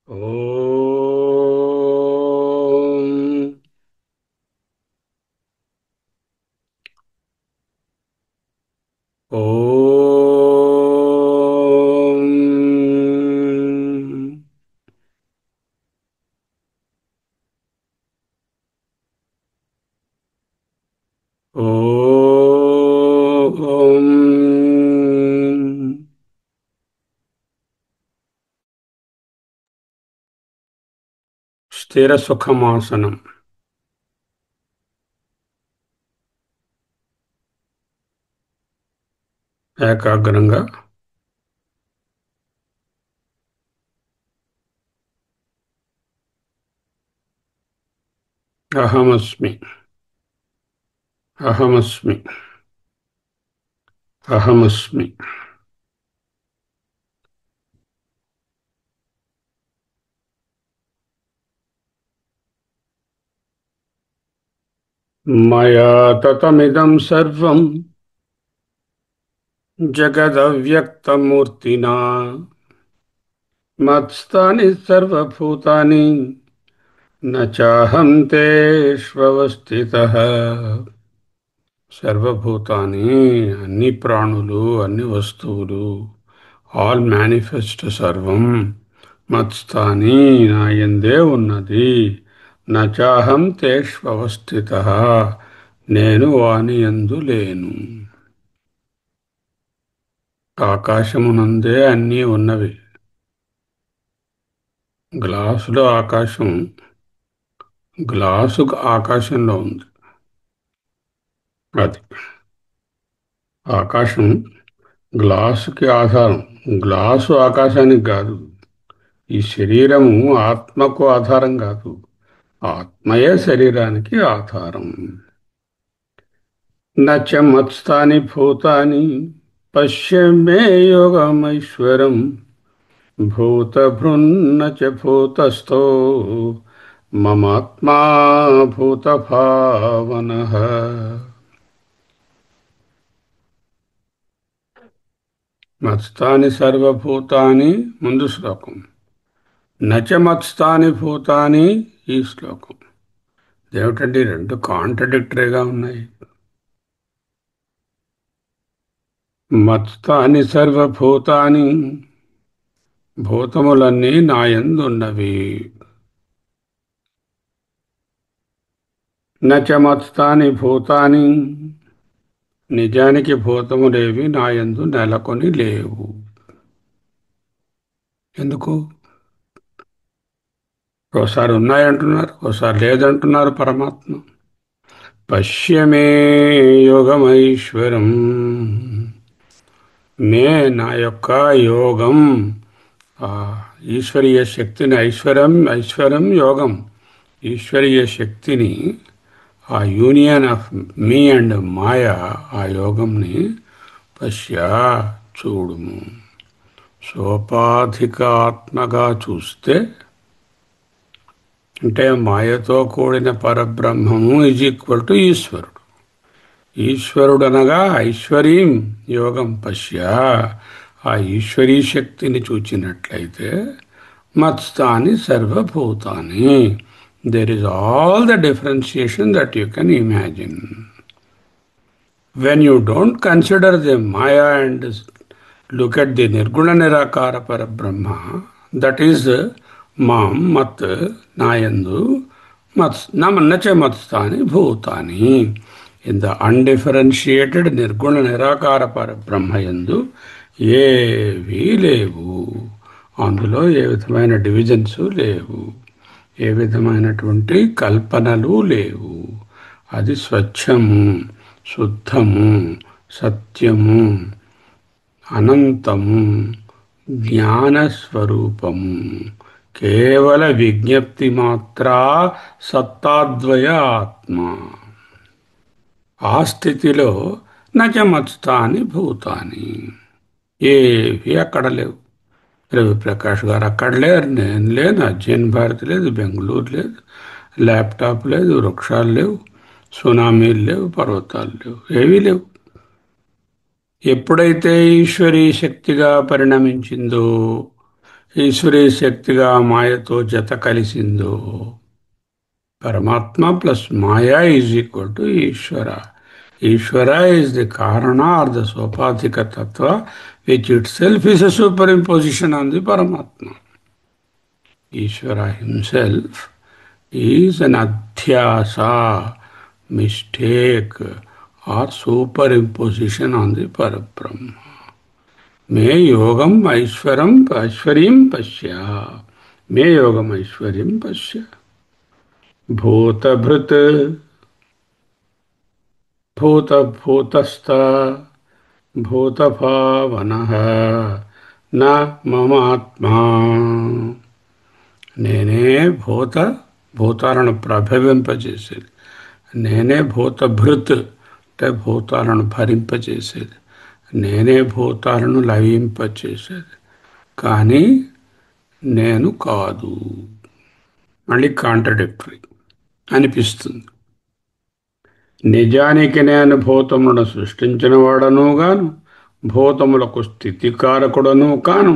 ఓం ఓం ఓం స్థిర సుఖమాసనం. ఏకాగ్రంగా అహమస్మి అహమస్మి అహమస్మి. మయా తతమిదం సర్వం జగదవ్యక్తమూర్తినా మత్స్థాని సర్వభూతాని న చాహం తేష్వస్థితః. సర్వభూతాన్ని, అన్ని ప్రాణులు, అన్ని వస్తువులు, ఆల్ మేనిఫెస్ట్ సర్వం మత్స్థాని, నా యందే ఉన్నది. నచాహం తేష్వస్థితః, నేను వాని యందు లేను. ఆకాశమునందే అన్నీ ఉన్నవి. గ్లాసులో ఆకాశం, గ్లాసు ఆకాశంలో ఉంది. అది ఆకాశం గ్లాసుకి ఆధారం, గ్లాసు ఆకాశానికి కాదు. ఈ శరీరము ఆత్మకు ఆధారం కాదు, ఆత్మయే శరీరానికి ఆధారం. నచ మత్స్థాని భూతాని పశ్య మే యోగమైశ్వరం భూతభృన్న చ భూతస్థో మమాత్మా భూతభావనః. మత్స్థాని సర్వభూతాని ముందు శ్లోకం, నచ మత్స్థాని భూతాని ఈ శ్లోకం. ఏమిటండి, రెండు కాంట్రడిక్టరీగా ఉన్నాయి. మత్స్థాని సర్వభూతాని, భూతములన్నీ నాయందున్నవి. నచ మత్స్థాని భూతాని, నిజానికి భూతములేవి నాయందు నెలకొని లేవు. ఎందుకు? ఓసారి ఉన్నాయంటున్నారు, ఓసారి లేదంటున్నారు పరమాత్మ. పశ్యమే యోగమైశ్వరం, మే నా యొక్క యోగం, ఆ ఈశ్వరీయ శక్తిని, ఐశ్వర్యం యోగం, ఈశ్వరీయ శక్తిని, ఆ యూనియన్ ఆఫ్ మీ అండ్ మాయా, ఆ యోగంని పశ్య చూడుము. సోపాధికాత్మగా చూస్తే, అంటే మాయతో కూడిన పరబ్రహ్మము ఈజ్ ఈక్వల్ టు ఈశ్వరుడు. ఈశ్వరుడనగా ఐశ్వర్యం యోగం పశ్య, ఆ ఈశ్వరీ శక్తిని చూచినట్లయితే మత్స్థాని సర్వభూతాని, there is all the differentiation that you can imagine. When you don't consider the Maya and look at the Nirguna Nirakara Parabrahma, that is Mam, Mat, Nayandu, Nacha Matstani, Bhutani. In the undifferentiated Nirguna Nirakara Parabrahma Yandu, ఏవీ లేవు. అందులో ఏ విధమైన divisions లేవు, ఏ విధమైనటువంటి కల్పనలు లేవు. అది స్వచ్ఛము, శుద్ధము, సత్యము, అనంతము, జ్ఞానస్వరూపము, కేవల విజ్ఞప్తి మాత్రా సత్తాద్వయ ఆత్మ. ఆ స్థితిలో నచమత్స్థాని భూతాని, ఏవి అక్కడ లేవు. రవిప్రకాష్ గారు అక్కడ లేరు, నేను లేను, అజ్జయన్ భారత్ లేదు, బెంగళూరు లేదు, ల్యాప్టాప్ లేదు, వృక్షాలు లేవు, సునామీలు లేవు, పర్వతాలు లేవు, ఏవీ లేవు. ఎప్పుడైతే ఈశ్వరీ శక్తిగా పరిణమించిందో, ఈశ్వరీ శక్తిగా మాయతో జత కలిసిందో, Paramatma plus maya is equal to Ishwara. Ishwara is the karana or the sopadhika tatva which itself is a superimposition on the Paramatma. Ishwara himself is an adhyasa, mistake or superimposition on the Parabrahma. మే యోగం ఐశ్వర్యం పశ్య. మే యోగం ఐశ్వర్యం పశ్య. భూతభృత్ భూతభూతస్థ భూతభావనః న మమాత్మా. నేనే భూతాలను ప్రభవింపజేసేది. నేనే భూతభృత్ అంటే భూతాలను భరింపజేసేది. నేనే భూతాలను లయింపచేసేది. కానీ నేను కాదు. మళ్ళీ కాంట్రడిక్టరీ అనిపిస్తుంది. నిజానికి నేను భూతములను సృష్టించిన వాడను గాను, భూతములకు స్థితికారకుడను కాను.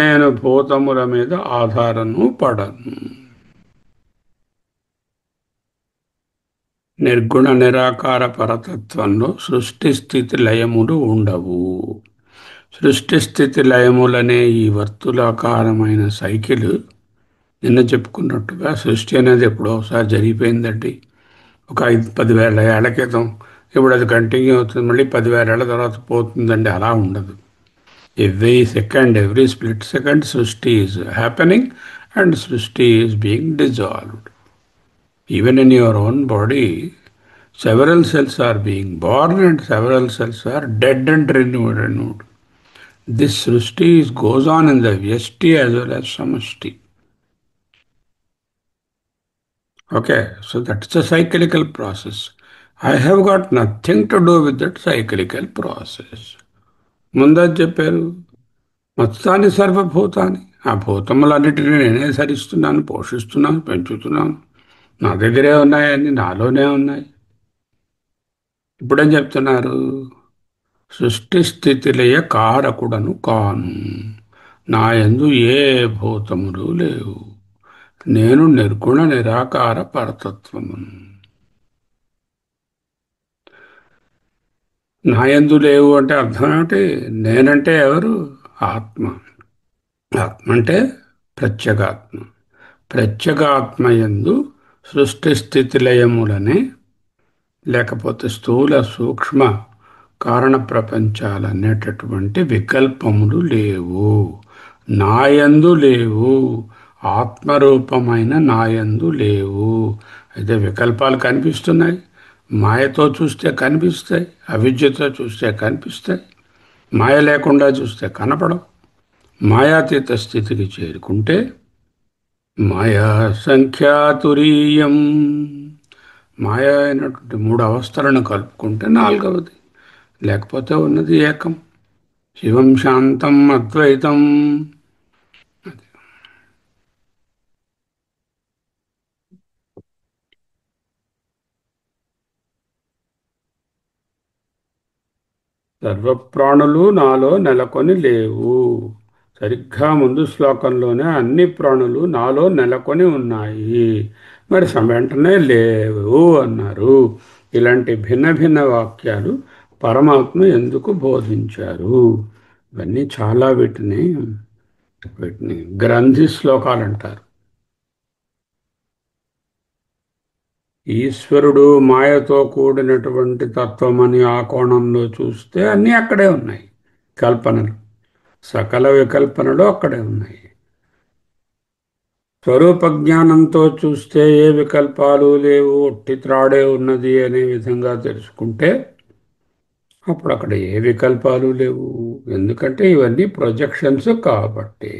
నేను భూతముల మీద ఆధారము పడను. నిర్గుణ నిరాకార పరతత్వంలో సృష్టి స్థితి లయములు ఉండవు. సృష్టి స్థితి లయములనే ఈ వర్తులాకారమైన సైకిల్, నిన్న చెప్పుకున్నట్టుగా సృష్టి అనేది ఎప్పుడో ఒకసారి జరిగిపోయిందండి. ఒక 10,000 ఏళ్ల క్రితం. ఇప్పుడు అది కంటిన్యూ అవుతుంది, మళ్ళీ 10,000 ఏళ్ల తర్వాత పోతుందండి. అలా ఉండదు. Every second, every split second సృష్టి ఈజ్ హ్యాపెనింగ్ అండ్ సృష్టి is being dissolved. Even in your own body several cells are being born and several cells are dead and renewed. This Srishti goes on in the Vyashti as well as Samashti. Okay, so that's a cyclical process. I have got nothing to do with that cyclical process. ముందా చెప్పారు, మత్తాని సర్వభూతాన్ని. ఆ భూతములన్నిటినీ నేనే సరిస్తున్నాను, పోషిస్తున్నాను, పెంచుతున్నాను. నా దగ్గరే ఉన్నాయని, నాలోనే ఉన్నాయి. ఇప్పుడేం చెప్తున్నారు? సృష్టి స్థితిలయ కారకుడను కాను. నా యందు ఏ భూతములు లేవు. నేను నిర్గుణ నిరాకార పరతత్వమును. నా యందు లేవు అంటే అర్థం ఏమిటి? నేనంటే ఎవరు? ఆత్మ. ఆత్మ అంటే ప్రత్యేగాత్మ. ప్రత్యేగాత్మ యందు సృష్టి స్థితి లయములనే, లేకపోతే స్థూల సూక్ష్మ కారణ ప్రపంచాలనేటటువంటి వికల్పములు లేవు. నాయందు లేవు. ఆత్మరూపమైన నాయందు లేవు. అయితే వికల్పాలు కనిపిస్తున్నాయి. మాయతో చూస్తే కనిపిస్తాయి, అవిద్యతో చూస్తే కనిపిస్తాయి. మాయ లేకుండా చూస్తే కనపడవు. మాయాతీత స్థితికి చేరుకుంటే మాయా సంఖ్యాతురీయం. మాయ అయినటువంటి 3 అవస్థలను కలుపుకుంటే 4వది. లేకపోతే ఉన్నది ఏకం, శివం శాంతం అద్వైతం. సర్వప్రాణులు నాలో నెలకొని లేవు. సరిగ్గా ముందు శ్లోకంలోనే అన్ని ప్రాణులు నాలో నెలకొని ఉన్నాయి, మరి వెంటనే లేవు అన్నారు. ఇలాంటి భిన్న భిన్న వాక్యాలు పరమాత్మ ఎందుకు బోధించారు? ఇవన్నీ చాలా వీటిని గ్రంథి శ్లోకాలు అంటారు. ఈశ్వరుడు మాయతో కూడినటువంటి తత్వమని ఆ కోణంలో చూస్తే అన్నీ అక్కడే ఉన్నాయి. కల్పనలు, సకల వికల్పనలు అక్కడే ఉన్నాయి. స్వరూప జ్ఞానంతో చూస్తే ఏ వికల్పాలు లేవు, ఒట్టి త్రాడే ఉన్నది అనే విధంగా తెలుసుకుంటే అప్పుడు అక్కడ ఏ వికల్పాలు లేవు. ఎందుకంటే ఇవన్నీ ప్రొజెక్షన్స్ కాబట్టి.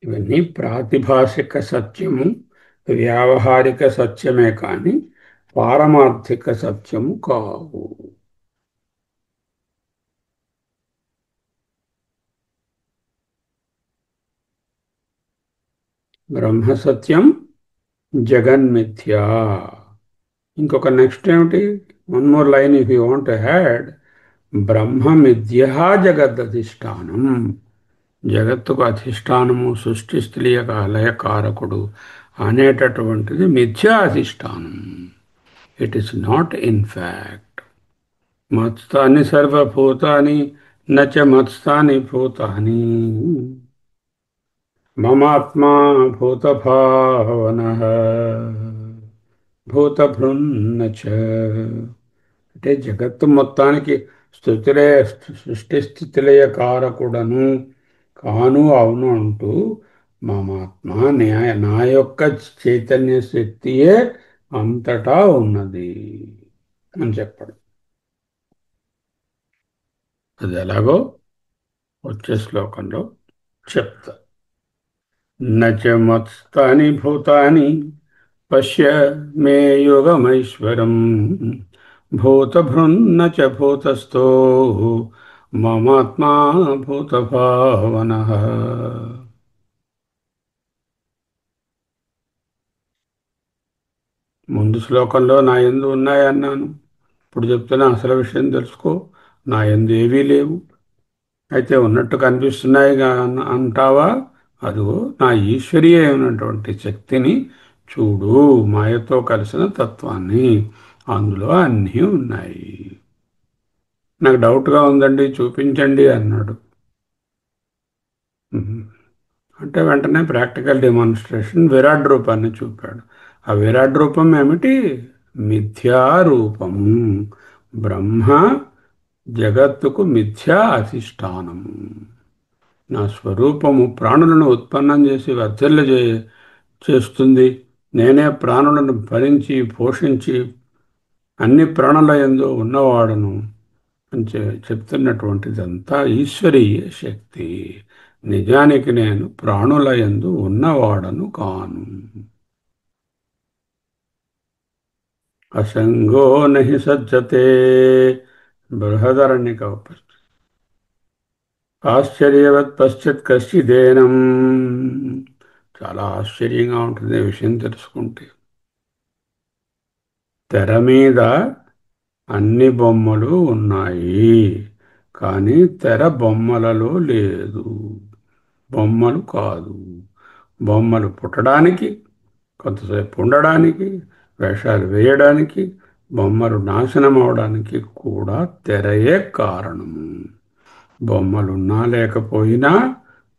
ఇవన్నీ ప్రాతిభాషిక సత్యము, వ్యావహారిక సత్యమే కానీ పారమార్థిక సత్యము కావు. బ్రహ్మ సత్యం, జగన్మిథ్యా. ఇంకొక నెక్స్ట్ ఏమిటి? One more line if you want to add. బ్రహ్మమిథ్యా జగదధిష్టానం. జగత్తుకు అధిష్టానము, సృష్టి స్థితిలయ లయకారకుడు అనేటటువంటిది మిథ్యా అధిష్టానం. It is not in fact. మత్స్థాని సర్వభూతాని నచ మత్స్థాని భూతాని మమాత్మా భూతభావన భూతభృన్నచ. అంటే జగత్తు మొత్తానికి స్థుతిలయ సృష్టి స్థితిలయ కారకుడను కాను అవును అంటూ మమాత్మ నా యొక్క చైతన్య శక్తియే అంతటా ఉన్నది అని చెప్పడం. అది ఎలాగో వచ్చే శ్లోకంలో చెప్తా. నచ మత్స్థాని భూతాని పశ్య మే యోగమైశ్వరం భూతభృన్న చ భూతస్థో మమాత్మా భూతభావన. ముందు శ్లోకంలో నా యందు ఉన్నాయన్నాను. ఇప్పుడు చెప్తున్నా అసలు విషయం తెలుసుకో. నా యందు ఏవీ లేవు, అయితే ఉన్నట్టు కనిపిస్తున్నాయిగా అంటావా? అదిగో నా ఈశ్వరీయ అయినటువంటి శక్తిని చూడు, మాయతో కలిసిన తత్వాన్ని. అందులో అన్నీ ఉన్నాయి. నాకు డౌట్గా ఉందండి, చూపించండి అన్నాడు. ఉహు. అంటే వెంటనే ప్రాక్టికల్ డెమాన్స్ట్రేషన్ విరాట్ రూపాన్ని చూపాడు. ఆ విరాట్ రూపం ఏమిటి? మిథ్యారూపం. బ్రహ్మ జగత్తుకు మిథ్యా అధిష్టానము. నా స్వరూపము ప్రాణులను ఉత్పన్నం చేసి చేస్తుంది. నేనే ప్రాణులను భరించి పోషించి అన్ని ప్రాణుల యందు ఉన్నవాడను అని చెప్తున్నటువంటిదంతా ఈశ్వరీయ శక్తి. నిజానికి నేను ప్రాణుల యందు ఉన్నవాడను కాను. అసంగో నహి సజ్జతే. బృహదరణ్యక ఉపనిషత్తు. ఆశ్చర్యవత్ పశ్చిత్ కశ్చిదేనం. చాలా ఆశ్చర్యంగా ఉంటుంది ఈ విషయం తెలుసుకుంటే. తెర మీద అన్ని బొమ్మలు ఉన్నాయి, కానీ తెర బొమ్మలలో లేదు. బొమ్మలు కాదు. బొమ్మలు పుట్టడానికి, కొంతసేపు ఉండడానికి, వేషాలు వేయడానికి, బొమ్మలు నాశనం అవడానికి కూడా తెరయే కారణము. బొమ్మలున్నా లేకపోయినా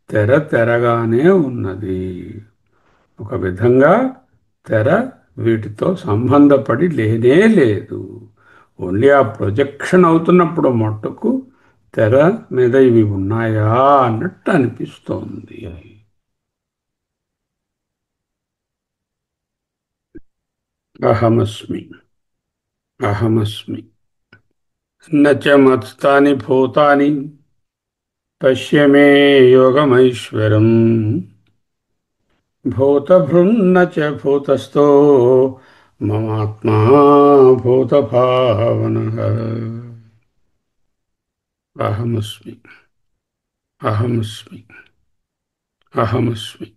తెర తెరగానే ఉన్నది. ఒక విధంగా తెర వీటితో సంబంధపడి లేనే లేదు. ఓన్లీ ఆ ప్రొజెక్షన్ అవుతున్నప్పుడు మట్టుకు తెర మీద ఇవి ఉన్నాయా అన్నట్టు అనిపిస్తోంది. అహమస్మి, అహమస్మి. నచ మత్స్థాని భూతాని పశ్య మే యోగమైశ్వరం భూతభృన్న చ భూతస్థో మమాత్మా భూతభావన. అహమస్మి, అహమస్మి, అహమస్మి.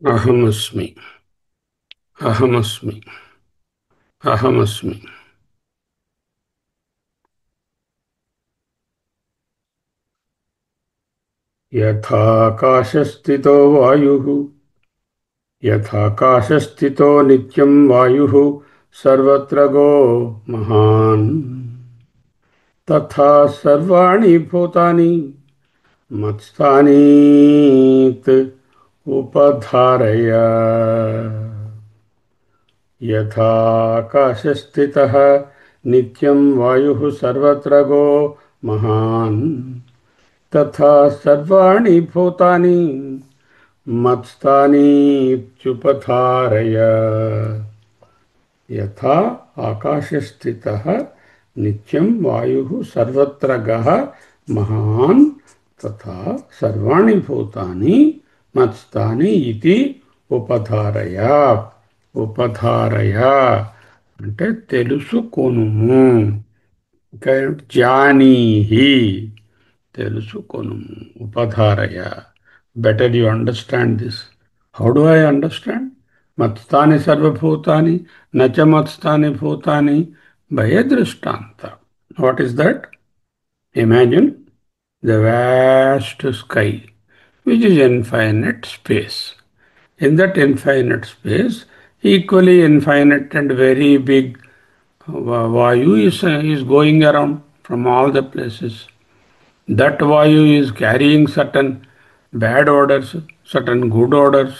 అహమస్మి. అహమస్మి. అహమస్మి. యథాకాశస్థితో వాయుః యథాకాశస్థితో నిత్యం వాయుః సర్వత్ర గో మహాన్ తథా సర్వాణి భూతాని మత్స్థానీత్ ఉపధారయ. యథాకాశస్థితః నిత్యం వాయుః సర్వత్ర గో మహాన్ తథా సర్వాణి భూతాని మత్స్థానీత్యుపధారయ. యథా ఆకాశస్థితః నిత్యం వాయుః సర్వత్ర గః మహాన్ తథా సర్వాణి భూతాని మత్స్థాని ఇతి ఉపధారయ. ఉపధారయ అంటే తెలుసుకొనుము. ఇంకా జానీహి తెలుసుకొనుము. ఉపధారయ. Better you understand this. How do I understand? మత్స్థాని సర్వభూతాని నచ మత్స్థాని భూతాని భయ దృష్టాంత. What is that? Imagine the vast sky which is infinite space. In that infinite space, equally infinite and very big Vayu is going around from all the places. That Vayu is carrying certain bad orders, certain good orders.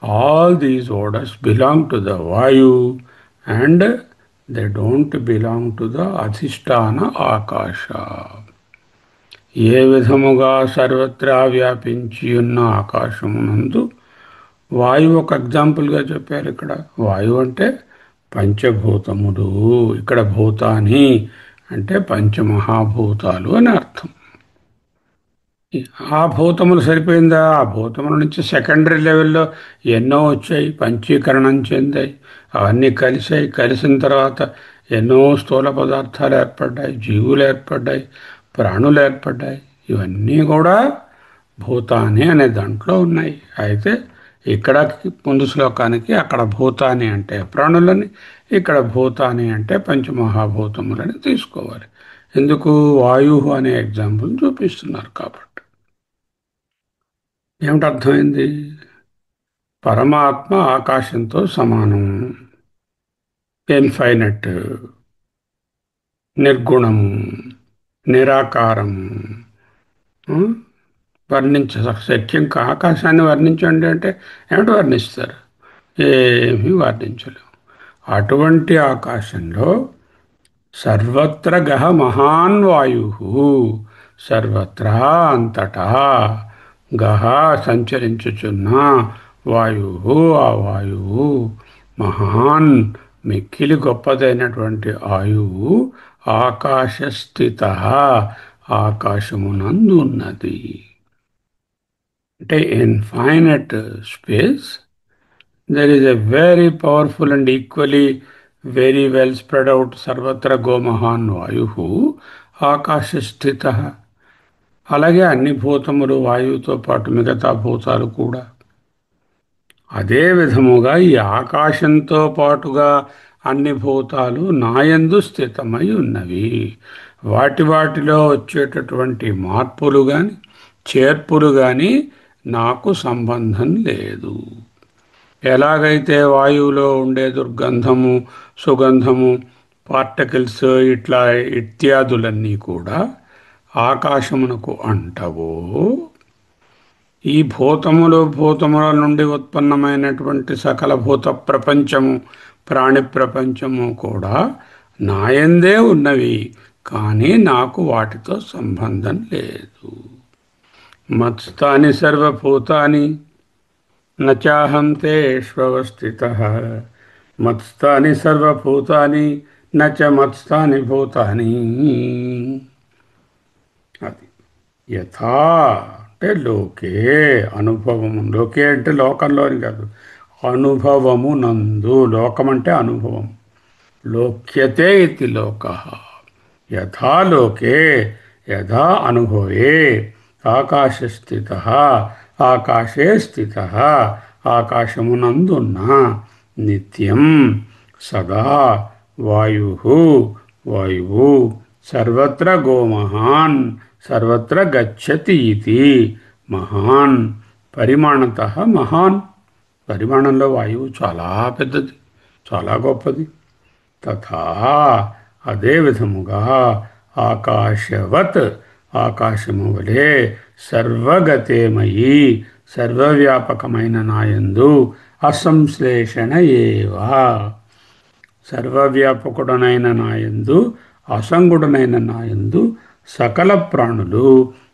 All these orders belong to the Vayu and they don't belong to the Adhisthana Akasha. ఏ విధముగా సర్వత్రా వ్యాపించి ఉన్న ఆకాశమునందు వాయువు ఒక ఎగ్జాంపుల్గా చెప్పారు. ఇక్కడ వాయువు అంటే పంచభూతములు, ఇక్కడ భూతాని అంటే పంచమహాభూతాలు అని అర్థం. ఆ భూతములు సరిపోయిందా? ఆ భూతముల నుంచి సెకండరీ లెవెల్లో ఎన్నో వచ్చాయి, పంచీకరణం చెందాయి, అవన్నీ కలిసాయి. కలిసిన తర్వాత ఎన్నో స్థూల పదార్థాలు ఏర్పడ్డాయి, జీవులు ఏర్పడ్డాయి, ప్రాణులు ఏర్పడ్డాయి. ఇవన్నీ కూడా భూతాని అనే దాంట్లో ఉన్నాయి. అయితే ఇక్కడ ముందు శ్లోకానికి అక్కడ భూతాని అంటే ప్రాణులని, ఇక్కడ భూతాని అంటే పంచమహాభూతములని తీసుకోవాలి. ఎందుకు? వాయువు అనే ఎగ్జాంపుల్ చూపిస్తున్నారు కాబట్టి. ఏమిటి అర్థమైంది? పరమాత్మ ఆకాశంతో సమానం, ఇన్ఫైనట్, నిర్గుణము, నిరాకారము. శక్యం ఆకాశాన్ని వర్ణించండి అంటే ఏమిటి వర్ణిస్తారు? ఏమీ వర్ణించలేము. అటువంటి ఆకాశంలో సర్వత్ర గహ మహాన్ వాయు, సర్వత్రా అంతటా గహ సంచరించుచున్న వాయువు, ఆ వాయువు మహాన్ మిక్కిలి గొప్పదైనటువంటి ఆయువు ఆకాశస్థిత ఆకాశమునందు ఉన్నది. అంటే infinite space there is a very powerful and equally very well spread out సర్వత్ర గోమహాన్ వాయువు ఆకాశస్థిత. అలాగే అన్ని భూతములు వాయువుతో పాటు మిగతా భూతాలు కూడా అదే విధముగా ఈ ఆకాశంతో పాటుగా అన్ని భూతాలు నాయందు స్థితమై ఉన్నవి. వాటిలో వచ్చేటటువంటి మార్పులు కానీ చేర్పులు కానీ నాకు సంబంధం లేదు. ఎలాగైతే వాయువులో ఉండే దుర్గంధము, సుగంధము, పార్టికల్స్ ఇట్లా ఇత్యాదులన్నీ కూడా ఆకాశమునకు అంటవో, ఈ భూతముల నుండి ఉత్పన్నమైనటువంటి సకల భూత ప్రపంచము, ప్రాణి ప్రపంచము కూడా నాయందే ఉన్నవి, కానీ నాకు వాటితో సంబంధం లేదు. మత్స్థాని సర్వభూతాని నచాహం తేష్వస్థితః. మత్స్థాని సర్వభూతాని నచ మత్స్థాని భూతాని. అది యథా అంటే లోకే, అనుభవము. లోకే అంటే లోకంలోని కాదు, అనుభవము నందు. లోకం అంటే అనుభవం. లోక్యతే ఇది లోకః. యథా లోకే యథా అనుభవే ఆకాశస్థితః ఆకాశే స్థితః ఆకాశమునందున్న నిత్యం సదా వాయు వాయువు సర్వత్ర గోమహాన్ సర్వత్ర గచ్చతి ఇది మహాన్ పరిమాణత మహాన్ పరిమాణంలో వాయువు చాలా పెద్దది చాలా గొప్పది తథా అదే విధముగా ఆకాశవత్ ఆకాశము వలె సర్వగతేమయీ సర్వవ్యాపకమైన నాయందు అసంశ్లేషణ ఏవా సర్వవ్యాపకుడనైన నాయందు అసంగుడనైన నాయందు సకల ప్రాణులు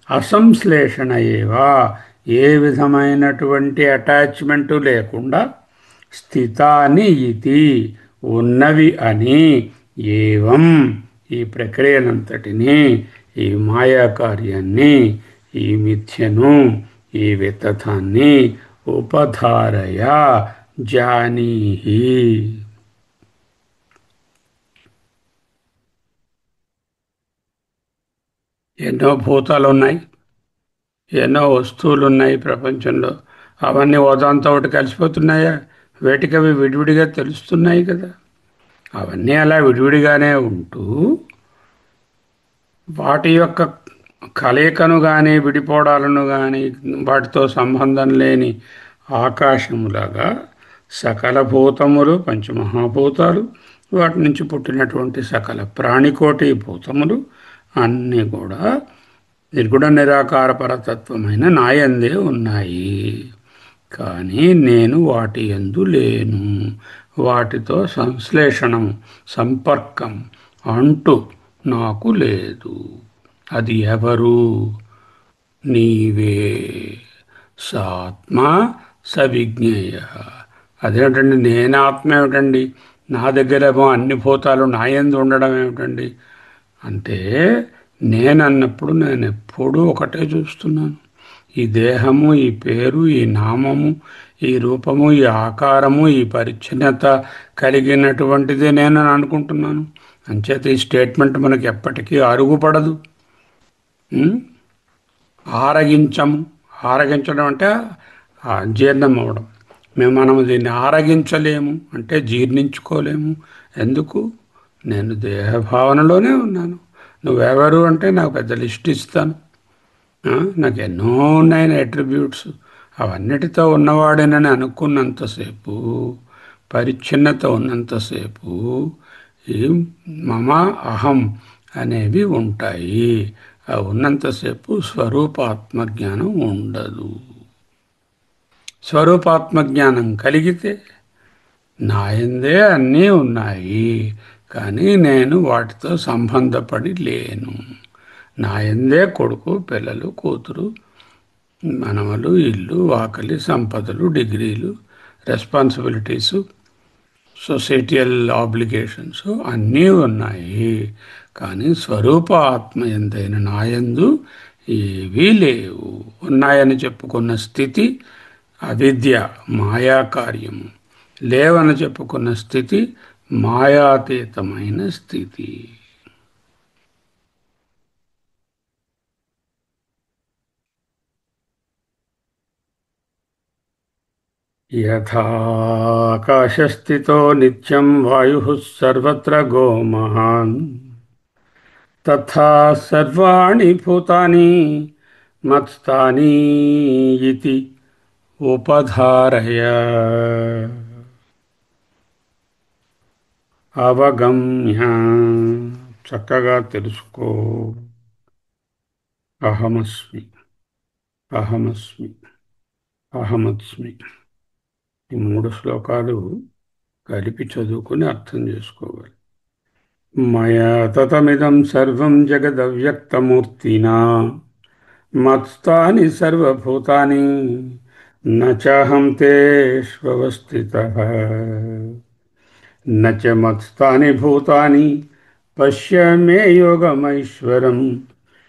అసంశ్లేషణ ఏవా ఏ విధమైనటువంటి అటాచ్మెంటు లేకుండా స్థితాని ఇది ఉన్నవి అని ఏవం ఈ ప్రక్రియనంతటిని ఈ మాయా కార్యాన్ని ఈ మిథ్యను ఈ వితథాన్ని ఉపధారయ జానీహి ఎన్నో భూతాలు ఉన్నాయి ఎన్నో వస్తువులు ఉన్నాయి ప్రపంచంలో అవన్నీ ఓదాంతో ఒకటి కలిసిపోతున్నాయా వేటికవి విడివిడిగా తెలుస్తున్నాయి కదా అవన్నీ అలా విడివిడిగానే ఉంటూ వాటి యొక్క కలయికను కానీ విడిపోవడాలను కానీ వాటితో సంబంధం లేని ఆకాశములాగా సకల భూతములు పంచమహాభూతాలు వాటి నుంచి పుట్టినటువంటి సకల ప్రాణికోటి భూతములు అన్నీ కూడా నిర్గుణ నిరాకార పరతత్వమైన నాయందే ఉన్నాయి కానీ నేను వాటి యందు లేను వాటితో సంశ్లేషణం సంపర్కం అంటూ నాకు లేదు అది ఎవరు నీవే సాత్మ సవిజ్ఞేయ అదేమిటండి నేను ఆత్మ ఏమిటండి నా దగ్గరేమో అన్ని భూతాలు నా యందు ఉండడం ఏమిటండి అంటే నేనన్నప్పుడు నేను ఎప్పుడూ ఒకటే చూస్తున్నాను ఈ దేహము ఈ పేరు ఈ నామము ఈ రూపము ఈ ఆకారము ఈ పరిచ్ఛిన్నత కలిగినటువంటిదే నేను అనుకుంటున్నాను అంచేత ఈ స్టేట్మెంట్ మనకి ఎప్పటికీ అరుగుపడదు ఆరగించము ఆరగించడం అంటే జీర్ణం అవ్వడం మనం దీన్ని ఆరగించలేము అంటే జీర్ణించుకోలేము ఎందుకు నేను దేహభావనలోనే ఉన్నాను నువ్వెవరు అంటే నాకు పెద్ద లిస్ట్ ఇస్తాను నాకు ఎన్నో ఉన్నాయి అట్రిబ్యూట్స్ అవన్నిటితో ఉన్నవాడేనని అనుకున్నంతసేపు పరిచ్ఛిన్నత ఉన్నంతసేపు ఈ మమ అహం అనేవి ఉంటాయి ఆ ఉన్నంతసేపు స్వరూపాత్మజ్ఞానం ఉండదు స్వరూపాత్మజ్ఞానం కలిగితే నాయందే అన్నీ ఉన్నాయి కానీ నేను వాటితో సంబంధపడి లేను నాయందే కొడుకు పిల్లలు కూతురు మనవలు ఇల్లు వాకలి సంపదలు డిగ్రీలు రెస్పాన్సిబిలిటీసు సొసైటియల్ ఆబ్లిగేషన్స్ అన్నీ ఉన్నాయి కానీ స్వరూప ఆత్మ ఎంతైన నాయందు ఏవీ లేవు ఉన్నాయని చెప్పుకున్న స్థితి అవిద్య మాయాకార్యము లేవని చెప్పుకున్న స్థితి మాయాతీతమైన స్థితి యథాకాశస్థితో నిత్యం వాయుః సర్వత్ర గోమహాన్ తథా సర్వాణి భూతాని మత్స్థాని ఇతి ఉపధారయ అవగమ్య చక్కగా తెలుసుకో అహమస్మి అహమస్మి అహమస్మి ఈ 3 శ్లోకాలు కలిపి చదువుకుని అర్థం చేసుకోవాలి మయా తతమిదం సర్వం జగదవ్యక్తమూర్తినా మత్స్థాని సర్వభూతాని నచహం తేష్వస్థితః నచ మత్స్థాని భూతాని పశ్య మే యోగమైశ్వరం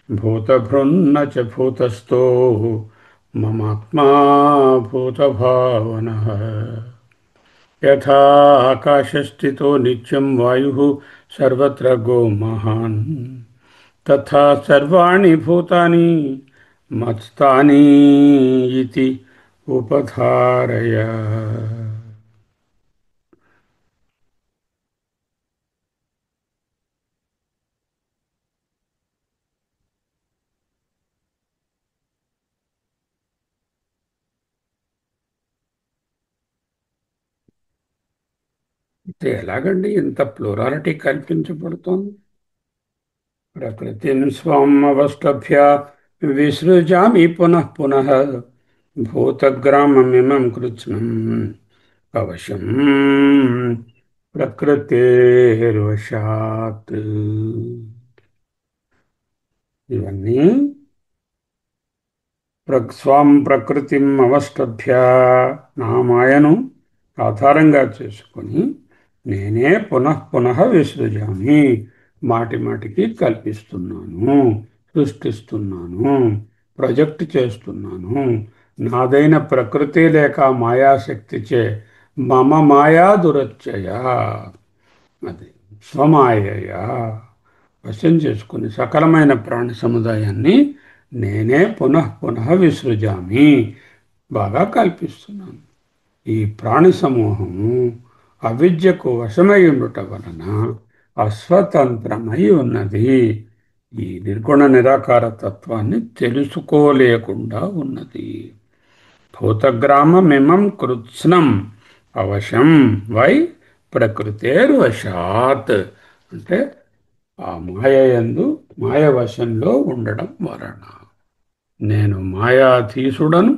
భూతభృన్న చ భూతస్థో మమాత్మా భూతభావనః యథా ఆకాశస్థితో నిత్యం వాయుః సర్వత్ర గోమహాన్ తథా సర్వాణి భూతాని మత్స్థాని ఇతి ఉపధారయ. అంటే ఎలాగండి ఇంత ప్లూరాలిటీ కల్పించబడుతోంది? ప్రకృతిం స్వం అవష్టభ్య విసృజామి పునః పునః భూతగ్రామమిమం కృత్స్నం అవశం ప్రకృతేర్వశాత్. ఇవన్నీ స్వాం ప్రకృతిం అవష్టభ్య, నా మాయను ఆధారంగా చేసుకొని నేనే పునః పునః విసృజామి, మాటి మాటికి కల్పిస్తున్నాను, సృష్టిస్తున్నాను, ప్రొజెక్ట్ చేస్తున్నాను. నాదైన ప్రకృతి లేక మాయాశక్తిచే మమ మాయా దురత్యయ, అది స్వమాయయా వశం చేసుకుని సకలమైన ప్రాణి సముదాయాన్ని నేనే పునః పునః విసృజామి, బాగా కల్పిస్తున్నాను. ఈ ప్రాణి సమూహము అవిద్యకు వశమై ఉండుట వలన అస్వతంత్రమై ఉన్నది. ఈ నిర్గుణ నిరాకార తత్వాన్ని తెలుసుకోలేకుండా ఉన్నది. భూతగ్రామమిమం కృత్స్నం అవశం వై ప్రకృతేర్వశాత్, అంటే ఆ మాయయందు మాయవశంలో ఉండడం వలన. నేను మాయాధీసుడను,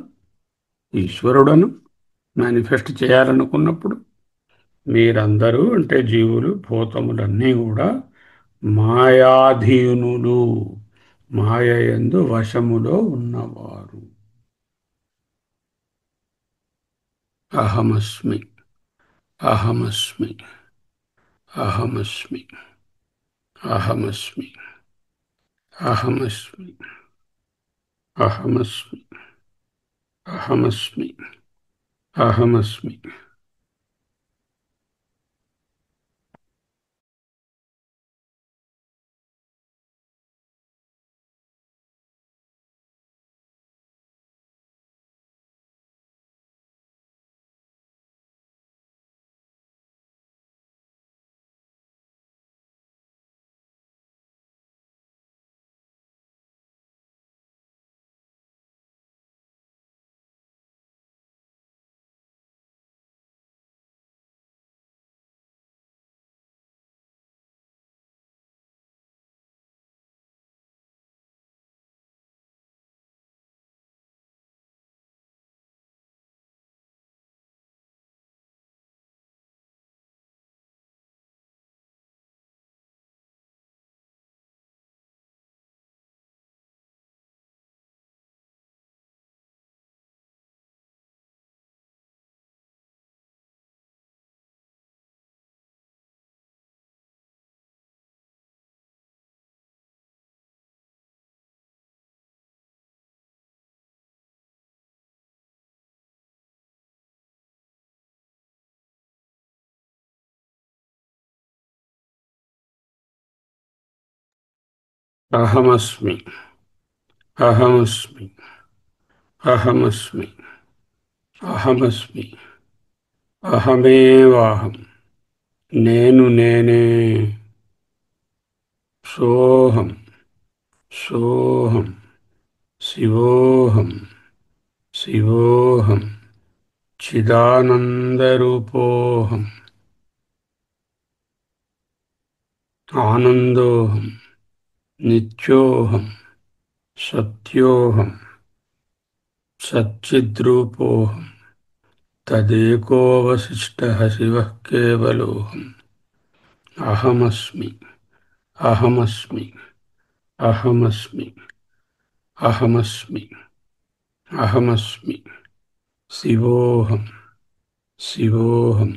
ఈశ్వరుడను మేనిఫెస్ట్ చేయాలనుకున్నప్పుడు మీరందరూ అంటే జీవులు భూతములన్నీ కూడా మాయాధీనులు, మాయయందు వశములో ఉన్నవారు. అహమస్మి, అహమస్మి, అహమస్మి, అహమస్మి, అహమస్మి, అహమస్మి, అహమస్మి, అహమస్మి. అహమస్మి, అహమస్మి, అహమస్మి, అహమస్మి, అహమేవాహం, నేను నేనే. సోహం, సోహం, శివోహం, శివోహం, చిదానందరూపోహం, ఆనందోహం, నిత్యోహం, సత్యోహం, సచ్చిద్రూపోహం, తదేకోవశిష్టః శివః కేవలోహం. అహమస్మి, అహమస్మి, అహమస్మి, అహమస్మి, అహమస్మి, శివోహం, శివోహం.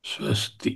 స్వస్తి.